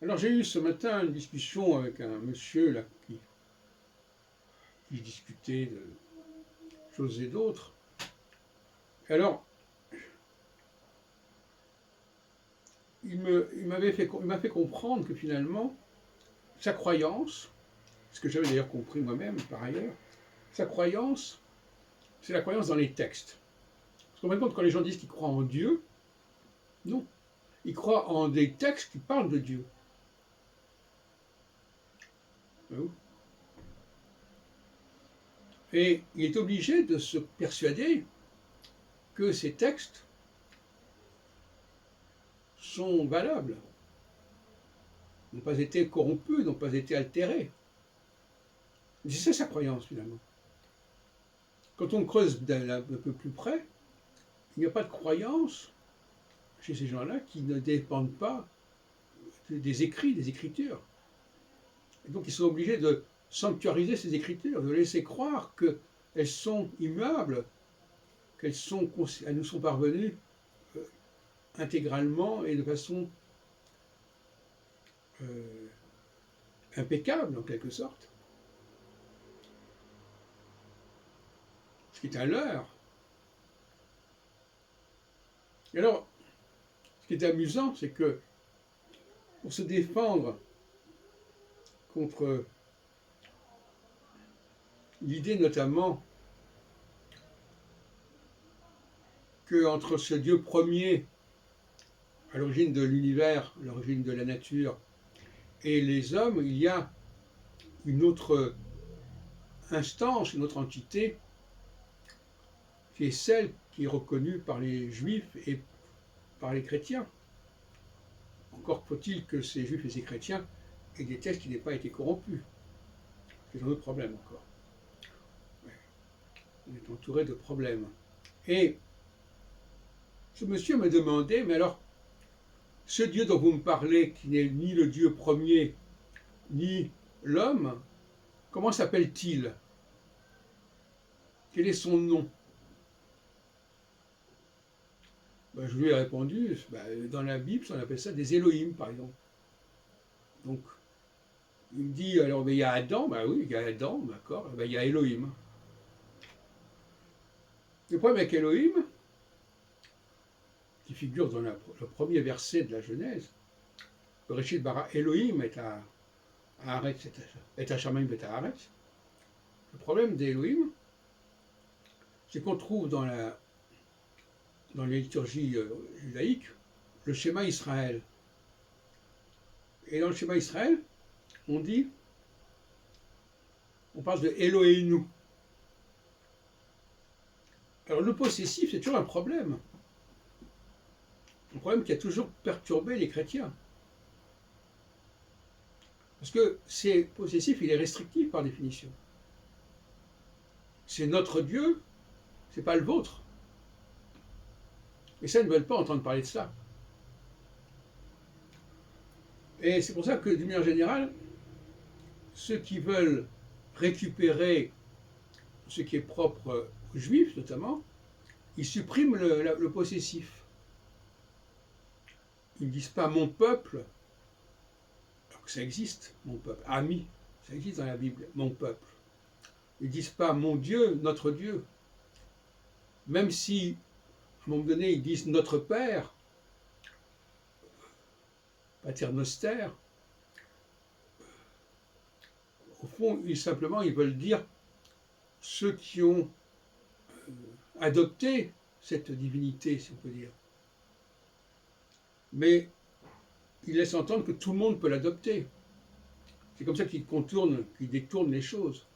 Alors j'ai eu ce matin une discussion avec un monsieur là qui discutait de choses et d'autres. Et alors il m'a fait comprendre que finalement sa croyance, ce que j'avais d'ailleurs compris moi-même par ailleurs, sa croyance, c'est la croyance dans les textes. Parce qu'en fin de compte, quand les gens disent qu'ils croient en Dieu, non, ils croient en des textes qui parlent de Dieu. Et il est obligé de se persuader que ces textes sont valables, n'ont pas été corrompus, n'ont pas été altérés. C'est ça sa croyance finalement. Quand on creuse un peu plus près, il n'y a pas de croyance chez ces gens-là qui ne dépendent pas des écrits, des écritures. Et donc ils sont obligés de sanctuariser ces écritures, de laisser croire qu'elles sont immuables, elles nous sont parvenues intégralement et de façon euh, impeccable en quelque sorte. Ce qui est un leurre. Et alors, ce qui est amusant, c'est que pour se défendre contre l'idée notamment qu'entre ce Dieu premier, à l'origine de l'univers, à l'origine de la nature, et les hommes, il y a une autre instance, une autre entité, qui est celle qui est reconnue par les juifs et par les chrétiens. Encore faut-il que ces juifs et ces chrétiens aient des textes qui n'aient pas été corrompus. C'est un autre problème encore. Ouais. On est entouré de problèmes. Et ce monsieur me demandait, mais alors, ce Dieu dont vous me parlez, qui n'est ni le Dieu premier, ni l'homme, comment s'appelle-t-il? Quel est son nom? Ben, je lui ai répondu, ben, dans la Bible, on appelle ça des Elohim, par exemple. Donc, il me dit, alors, ben, il y a Adam, ben oui, il y a Adam, d'accord, ben, il y a Elohim. Le problème avec Elohim, qui figure dans le premier verset de la Genèse, Bereshit bara Elohim et Hashamayim et Haaretz. Le problème d'Elohim, c'est qu'on trouve dans les liturgies judaïques le schéma Israël. Et dans le schéma Israël, on parle de Eloheinu. Alors le possessif, c'est toujours un problème. Un problème qui a toujours perturbé les chrétiens. Parce que c'est possessif, il est restrictif par définition. C'est notre Dieu, c'est pas le vôtre. Et ça, ils ne veulent pas entendre parler de ça. Et c'est pour ça que, d'une manière générale, ceux qui veulent récupérer ce qui est propre aux juifs, notamment, ils suppriment le possessif. Ils ne disent pas mon peuple, alors que ça existe, mon peuple, ami, ça existe dans la Bible, mon peuple. Ils ne disent pas mon Dieu, notre Dieu. Même si, à un moment donné, ils disent notre Père, Pater Noster, au fond, ils veulent dire ceux qui ont adopté cette divinité, si on peut dire. Mais ils laissent entendre que tout le monde peut l'adopter. C'est comme ça qu'ils détournent les choses.